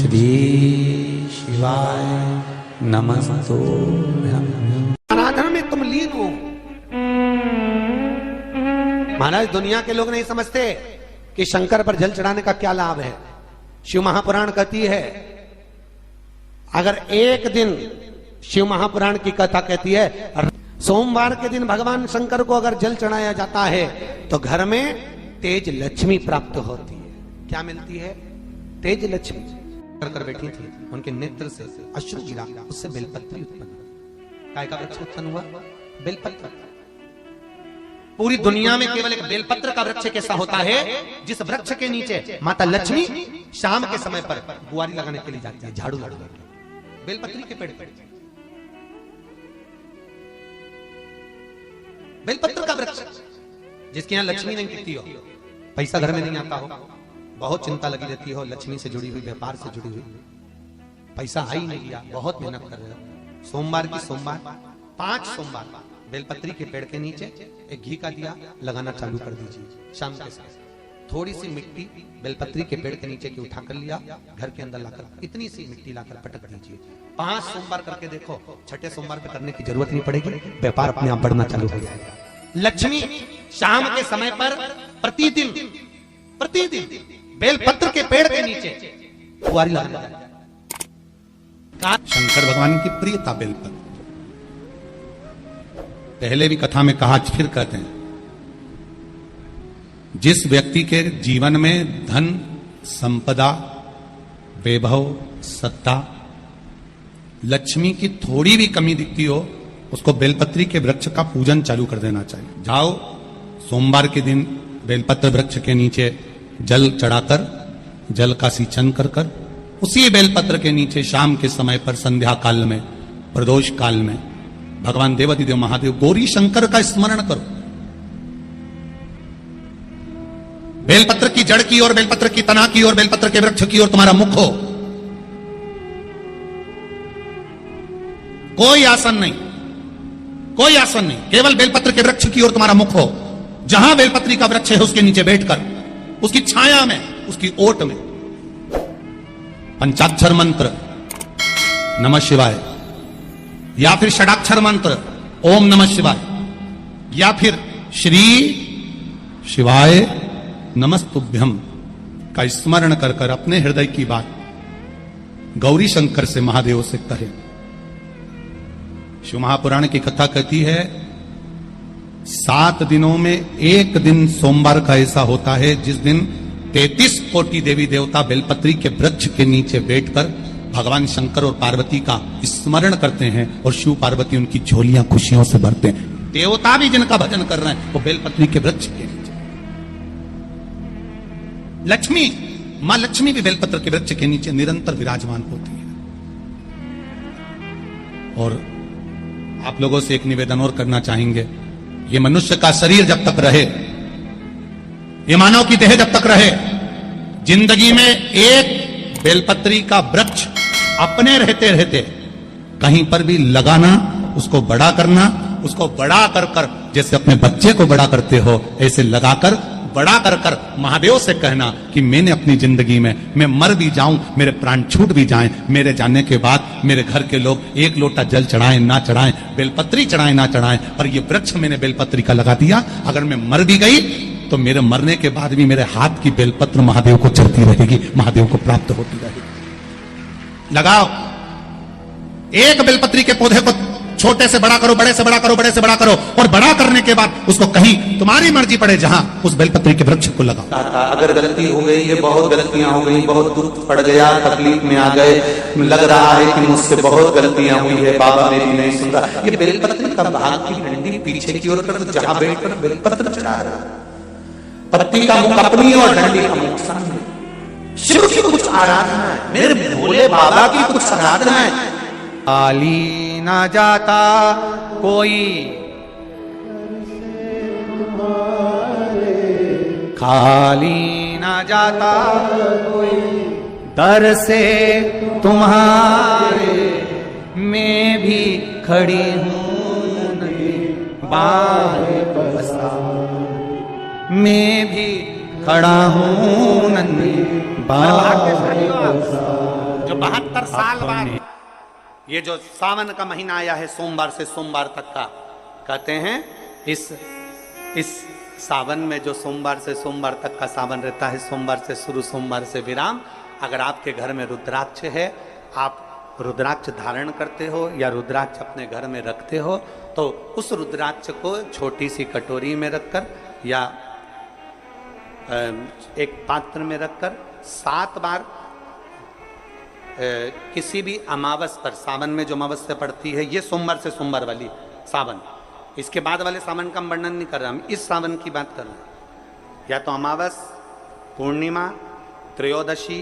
श्री शिवाय नमस्तुभ्यं। आराधना में तुम लीन हो। महाराज दुनिया के लोग नहीं समझते कि शंकर पर जल चढ़ाने का क्या लाभ है। शिव महापुराण कहती है, अगर एक दिन शिव महापुराण की कथा कहती है, सोमवार के दिन भगवान शंकर को अगर जल चढ़ाया जाता है तो घर में तेज लक्ष्मी प्राप्त होती है। क्या मिलती है? तेज लक्ष्मी। कर बैठी थी, उनके नेत्र से अश्रु गिरा, उससे बेलपत्री उत्पन्न हुआ। काय का वृक्ष उत्पन्न हुआ? बेलपत्र। पूरी दुनिया में केवल एक बेलपत्र का वृक्ष कैसा होता है जिस वृक्ष के नीचे माता लक्ष्मी शाम के समय पर बुआरी लगाने के लिए जाती है, झाड़ू लगाने के लिए। बेलपत्री के पेड़ पर बेलपत्र का वृक्ष, जिसके यहां लक्ष्मी नहीं टिकती हो, पैसा घर में नहीं आता हो, बहुत चिंता लगी रहती हो, लक्ष्मी से जुड़ी हुई, व्यापार से जुड़ी हुई, पैसा आ ही नहीं गया, बहुत मेहनत कर रहे हो। सोमवार की सोमवार 5 सोमवार बेलपत्री के पेड़ के नीचे एक घी का दिया लगाना चालू कर दीजिए। शाम के साथ थोड़ी सी मिट्टी बेलपत्री के पेड़ के नीचे की उठा कर लिया, घर के अंदर लाकर इतनी सी मिट्टी लाकर पटक दीजिए। 5 सोमवार करके देखो, छठे सोमवार पे करने की जरूरत नहीं पड़ेगी, व्यापार अपने आप बढ़ना चालू हो जाएगा। लक्ष्मी शाम के समय पर प्रतिदिन बेलपत्र के पेड़ के नीचे बुआरी लगाना। शंकर भगवान की प्रियता बेलपत्र। पहले भी कथा में कहा, फिर कहते हैं, जिस व्यक्ति के जीवन में धन, संपदा, वैभव, सत्ता, लक्ष्मी की थोड़ी भी कमी दिखती हो, उसको बेलपत्री के वृक्ष का पूजन चालू कर देना चाहिए। जाओ सोमवार के दिन बेलपत्र वृक्ष के नीचे जल चढ़ाकर, जल का सिंचन कर कर, उसी बेलपत्र के नीचे शाम के समय पर संध्या काल में, प्रदोष काल में भगवान देवाधिदेव महादेव गौरी शंकर का स्मरण करो। बेलपत्र की जड़ की ओर, बेलपत्र की तना की ओर, बेलपत्र के वृक्ष की ओर तुम्हारा मुख हो। कोई आसन नहीं, कोई आसन नहीं, केवल बेलपत्र के वृक्ष की ओर तुम्हारा मुख हो। जहां बेलपत्री का वृक्ष है उसके नीचे बैठकर, उसकी छाया में, उसकी ओट में पंचाक्षर मंत्र नमः शिवाय, या फिर षडाक्षर मंत्र ओम नमः शिवाय, या फिर श्री शिवाय नमस्तुभ्यम का स्मरण कर कर अपने हृदय की बात गौरी शंकर से, महादेव से कहे। शिव महापुराण की कथा कहती है, 7 दिनों में एक दिन सोमवार का ऐसा होता है जिस दिन 33 कोटि देवी देवता बेलपत्री के वृक्ष के नीचे बैठकर भगवान शंकर और पार्वती का स्मरण करते हैं और शिव पार्वती उनकी झोलियां खुशियों से भरते हैं। देवता भी जिनका भजन कर रहे हैं वो बेलपत्री के वृक्ष के नीचे। लक्ष्मी, मां लक्ष्मी भी बेलपत्र के वृक्ष के नीचे निरंतर विराजमान होती है। और आप लोगों से एक निवेदन और करना चाहेंगे, ये मनुष्य का शरीर जब तक रहे, ये मानव की देह जब तक रहे, जिंदगी में एक बेलपत्री का वृक्ष अपने रहते रहते कहीं पर भी लगाना, उसको बड़ा करना, उसको बड़ा कर कर जैसे अपने बच्चे को बड़ा करते हो ऐसे लगाकर बड़ा कर कर महादेव से कहना कि मैंने अपनी जिंदगी में, मैं मर भी जाऊं, मेरे प्राण छूट भी जाएं, मेरे जाने के बाद मेरे घर के लोग 1 लोटा जल चढ़ाएं ना चढ़ाएं, बेलपत्री चढ़ाएं ना चढ़ाएं, पर ये वृक्ष मैंने बेलपत्री का लगा दिया, अगर मैं मर भी गई तो मेरे मरने के बाद भी मेरे हाथ की बेलपत्र महादेव को चढ़ती रहेगी, महादेव को प्राप्त होती रहेगी। लगाओ, एक बेलपत्री के पौधे को छोटे से बड़ा करो, बड़े से बड़ा करो, बड़े से बड़ा करो, और बड़ा करने के बाद उसको कहीं तुम्हारी मर्जी पड़े जहां, उस बेलपत्री के वृक्ष को लगाओ। अगर गलती हो गई, ये बहुत गलतियां हो गई, बहुत दुख पड़ गया, तकलीफ में आ गए, लग रहा है कि मुझसे बहुत गलतियां हुई है, बाबा मेरी नहीं सुन रहा, ये बेलपत्री का भाग की डंडी पीछे की ओर कर, जहां बैठकर बेलपत्र चढ़ा रहा, पत्ती का मुख अपनी और डंडी का मुख सामने। शिव की कुछ आराधना है, मेरे भोले बाबा की कुछ आराधना है। खाली ना जाता कोई, खाली ना जाता कोई, दर से तुम्हारे मैं भी खड़ी हूं नहीं, बाहें पसार मैं भी खड़ा हूं नन्ही बाहें पसार। 72 साल बाद अपने ये जो सावन का महीना आया है, सोमवार से सोमवार तक का, कहते हैं इस सावन में जो सोमवार से सोमवार तक का सावन रहता है, सोमवार से शुरू सोमवार से विराम, अगर आपके घर में रुद्राक्ष है, आप रुद्राक्ष धारण करते हो या रुद्राक्ष अपने घर में रखते हो, तो उस रुद्राक्ष को छोटी सी कटोरी में रखकर या एक पात्र में रखकर 7 बार किसी भी अमावस पर, सावन में जो अमावस्या पड़ती है, ये सोमवार से सोमवार वाली सावन, इसके बाद वाले सावन का हम वर्णन नहीं कर रहा, हम इस सावन की बात कर रहे हैं। या तो अमावस, पूर्णिमा, त्रयोदशी,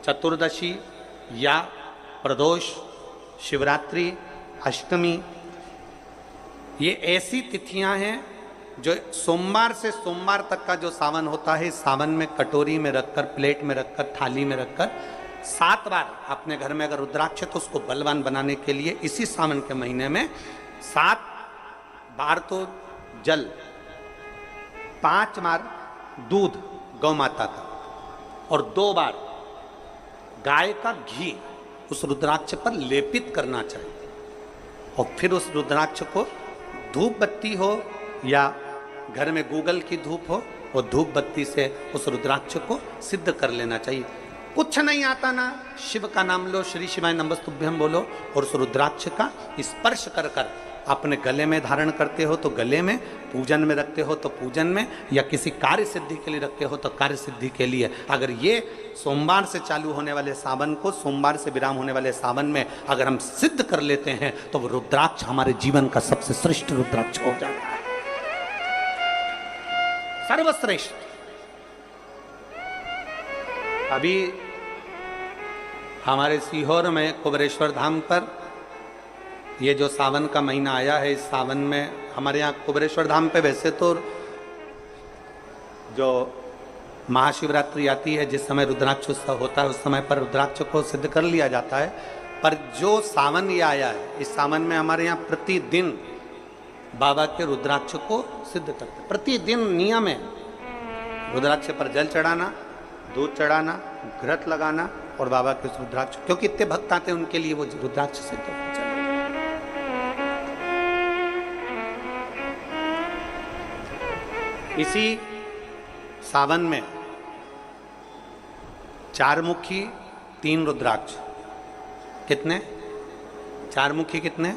चतुर्दशी या प्रदोष, शिवरात्रि, अष्टमी, ये ऐसी तिथियां हैं जो सोमवार से सोमवार तक का जो सावन होता है, सावन में कटोरी में रखकर, प्लेट में रखकर, थाली में रखकर 7 बार अपने घर में अगर रुद्राक्ष है तो उसको बलवान बनाने के लिए इसी सावन के महीने में 7 बार तो जल, 5 बार दूध गौ माता का और 2 बार गाय का घी उस रुद्राक्ष पर लेपित करना चाहिए। और फिर उस रुद्राक्ष को धूप बत्ती हो या घर में गूगल की धूप हो, वो धूप बत्ती से उस रुद्राक्ष को सिद्ध कर लेना चाहिए। कुछ नहीं आता ना, शिव का नाम लो, श्री शिवाय नमस्तुभ्यम बोलो और उस रुद्राक्ष का स्पर्श कर कर अपने गले में धारण करते हो तो गले में, पूजन में रखते हो तो पूजन में, या किसी कार्य सिद्धि के लिए रखते हो तो कार्य सिद्धि के लिए। अगर ये सोमवार से चालू होने वाले सावन को सोमवार से विराम होने वाले सावन में अगर हम सिद्ध कर लेते हैं तो वो रुद्राक्ष हमारे जीवन का सबसे श्रेष्ठ रुद्राक्ष हो जाता है, सर्वश्रेष्ठ। अभी हमारे सीहोर में कुबेरेश्वर धाम पर ये जो सावन का महीना आया है, इस सावन में हमारे यहाँ कुबेरेश्वर धाम पे वैसे तो जो महाशिवरात्रि आती है, जिस समय रुद्राक्ष उत्सव होता है, उस समय पर रुद्राक्ष को सिद्ध कर लिया जाता है। पर जो सावन ये आया है, इस सावन में हमारे यहाँ प्रतिदिन बाबा के रुद्राक्ष को सिद्ध करते हैं। प्रतिदिन नियम है रुद्राक्ष पर जल चढ़ाना, दूध चढ़ाना, घृत लगाना और बाबा के रुद्राक्ष, क्योंकि इतने भक्त आते हैं उनके लिए वो रुद्राक्ष सिद्ध हो जाता है। इसी सावन में 4 मुखी 3 रुद्राक्ष, कितने? 4 मुखी कितने?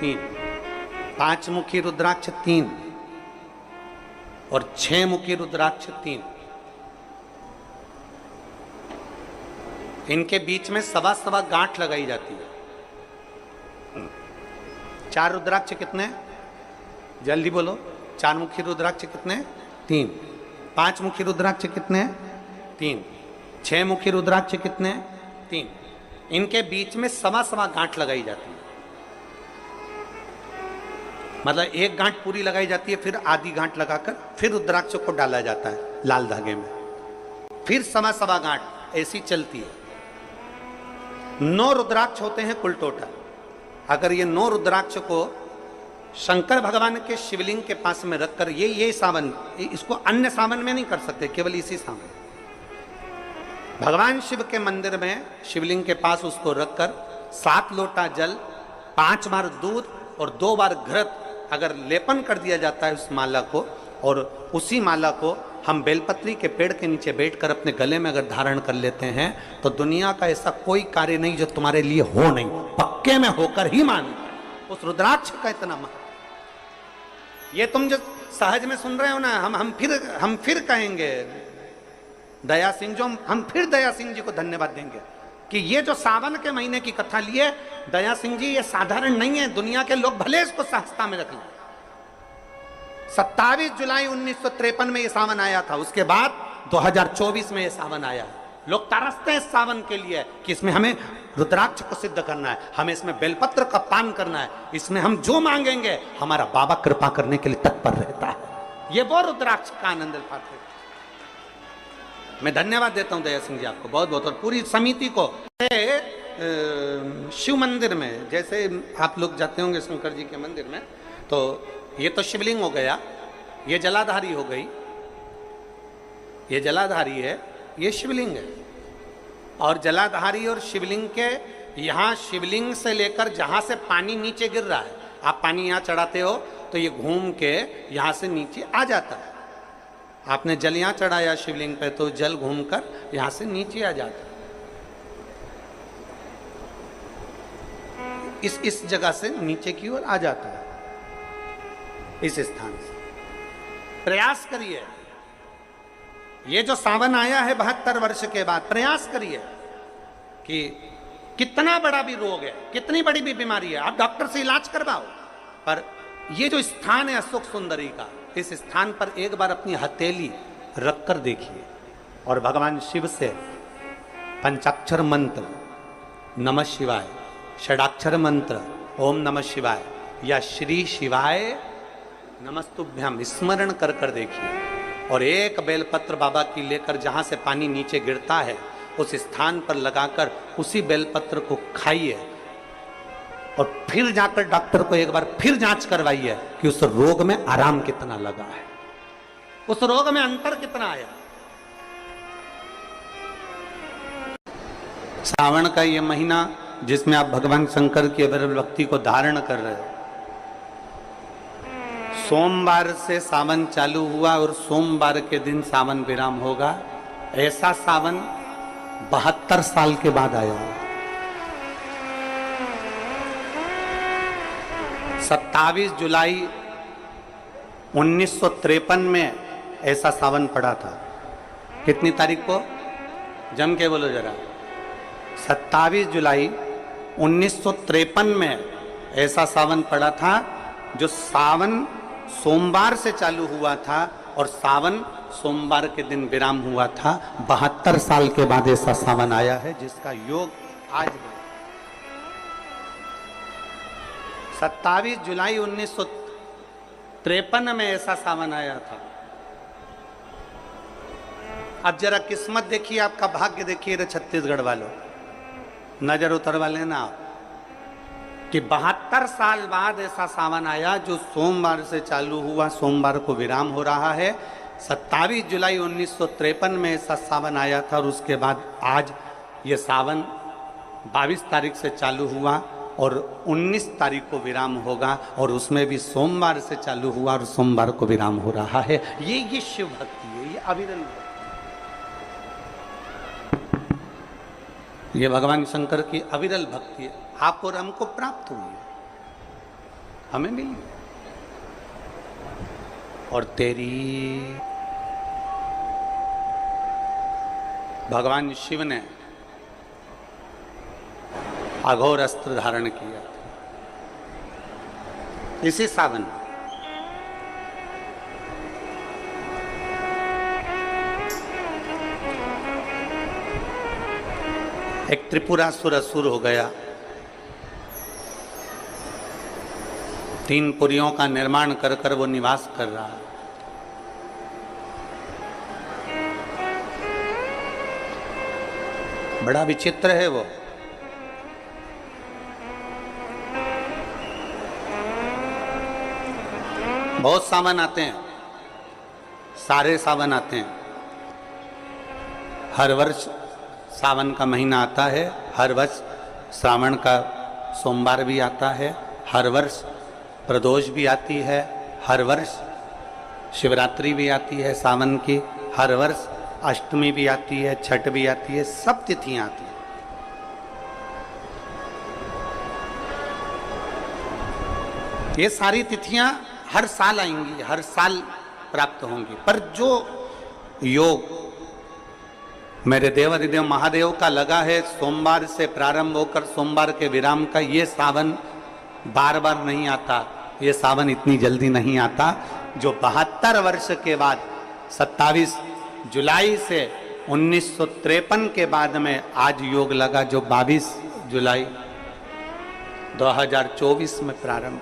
3। 5 मुखी रुद्राक्ष 3 और 6 मुखी रुद्राक्ष 3। इनके बीच में सवा गांठ लगाई जाती है। 4 रुद्राक्ष कितने? जल्दी बोलो। 4 मुखी रुद्राक्ष कितने? 3। 5 मुखी रुद्राक्ष कितने? 3। 6 मुखी रुद्राक्ष कितने? 3। इनके बीच में सवा गांठ लगाई जाती है। मतलब एक गांठ पूरी लगाई जाती है, फिर आधी गांठ लगाकर फिर रुद्राक्ष को डाला जाता है लाल धागे में, फिर सवा गांठ ऐसी चलती है। 9 रुद्राक्ष होते हैं कुल टोटल। अगर ये 9 रुद्राक्ष को शंकर भगवान के शिवलिंग के पास में रखकर ये सावन, इसको अन्य सावन में नहीं कर सकते, केवल इसी सावन भगवान शिव के मंदिर में शिवलिंग के पास उसको रखकर 7 लोटा जल, 5 बार दूध और 2 बार घृत अगर लेपन कर दिया जाता है उस माला को, और उसी माला को हम बेलपत्री के पेड़ के नीचे बैठकर अपने गले में अगर धारण कर लेते हैं तो दुनिया का ऐसा कोई कार्य नहीं जो तुम्हारे लिए हो नहीं, पक्के में होकर ही मान। उस रुद्राक्ष का इतना महत्व, ये तुम जो सहज में सुन रहे हो ना, हम फिर कहेंगे दया सिंह, जो हम फिर दया सिंह जी को धन्यवाद देंगे कि ये जो सावन के महीने की कथा लिए दया सिंह जी, ये साधारण नहीं है। दुनिया के लोग भले इसको सहजता में रख लें। 27 जुलाई 1953 में ये सावन आया था, उसके बाद 2024 में ये सावन आया। लोग तरसते हैं इस सावन के लिए कि इसमें हमें रुद्राक्ष को सिद्ध करना है, हमें इसमें बेलपत्र का पान करना है, इसमें हम जो मांगेंगे हमारा बाबा कृपा करने के लिए तत्पर रहता है। ये वो रुद्राक्ष का आनंद उठाते हैं। मैं धन्यवाद देता हूं दया सिंह जी आपको बहुत बहुत, और पूरी समिति को। शिव मंदिर में जैसे आप लोग जाते होंगे शंकर जी के मंदिर में, तो ये तो शिवलिंग हो गया, ये जलाधारी हो गई, ये जलाधारी है, ये शिवलिंग है। और जलाधारी और शिवलिंग के यहाँ शिवलिंग से लेकर जहाँ से पानी नीचे गिर रहा है, आप पानी यहाँ चढ़ाते हो तो ये घूम के यहाँ से नीचे आ जाता है। आपने जल यहाँ चढ़ाया शिवलिंग पे तो जल घूमकर यहाँ से नीचे आ जाता है। इस जगह से नीचे की ओर आ जाता है, इस स्थान से। प्रयास करिए, ये जो सावन आया है 72 वर्ष के बाद, प्रयास करिए कि कितना बड़ा भी रोग है, कितनी बड़ी भी बीमारी है, आप डॉक्टर से इलाज करवाओ, पर ये जो स्थान है अशोक सुंदरी का, इस स्थान पर एक बार अपनी हथेली रखकर देखिए और भगवान शिव से पंचाक्षर मंत्र नमः शिवाय, षडाक्षर मंत्र ओम नमः शिवाय या श्री शिवाय नमस्तुभ्यम स्मरण कर कर देखिए और एक बेलपत्र बाबा की लेकर जहां से पानी नीचे गिरता है उस स्थान पर लगाकर उसी बेलपत्र को खाइए और फिर जाकर डॉक्टर को एक बार फिर जांच करवाइए कि उस रोग में आराम कितना लगा है, उस रोग में अंतर कितना आया। सावन का ये महीना जिसमें आप भगवान शंकर की अविरल भक्ति को धारण कर रहे हो, सोमवार से सावन चालू हुआ और सोमवार के दिन सावन विराम होगा। ऐसा सावन 72 साल के बाद आया। 27 जुलाई 1953 में ऐसा सावन पड़ा था। कितनी तारीख को? जम के बोलो जरा। 27 जुलाई 1953 में ऐसा सावन पड़ा था जो सावन सोमवार से चालू हुआ था और सावन सोमवार के दिन विराम हुआ था। 72 साल के बाद ऐसा सावन आया है जिसका योग आज है। 27 जुलाई 1953 में ऐसा सावन आया था। अब जरा किस्मत देखिए, आपका भाग्य देखिए रे छत्तीसगढ़ वालों, नजर उतरवा लेना आप कि 72 साल बाद ऐसा सावन आया जो सोमवार से चालू हुआ, सोमवार को विराम हो रहा है। 27 जुलाई 1953 में ऐसा सावन आया था और उसके बाद आज ये सावन 22 तारीख से चालू हुआ और 19 तारीख को विराम होगा और उसमें भी सोमवार से चालू हुआ और सोमवार को विराम हो रहा है। ये शिव भक्ति है, ये अविरल भक्ति, ये भगवान शंकर की अविरल भक्ति है। आप और हमको प्राप्त हुई है, हमें मिली और तेरी भगवान शिव ने अघोर अस्त्र धारण किया इसी सावन। एक त्रिपुरासुर असुर हो गया, 3 पुरियों का निर्माण कर कर वो निवास कर रहा है। बड़ा विचित्र है वो। बहुत सावन आते हैं, सारे सावन आते हैं। हर वर्ष सावन का महीना आता है, हर वर्ष श्रावण का सोमवार भी आता है, हर वर्ष प्रदोष भी आती है, हर वर्ष शिवरात्रि भी आती है सावन की, हर वर्ष अष्टमी भी आती है, छठ भी आती है, सब तिथियां आती हैं। ये सारी तिथियां हर साल आएंगी, हर साल प्राप्त होंगी, पर जो योग मेरे देवाधिदेव महादेव का लगा है सोमवार से प्रारंभ होकर सोमवार के विराम का, ये सावन बार बार नहीं आता, ये सावन इतनी जल्दी नहीं आता। जो 72 वर्ष के बाद 27 जुलाई से 1953 के बाद में आज योग लगा, जो 22 जुलाई 2024 में प्रारंभ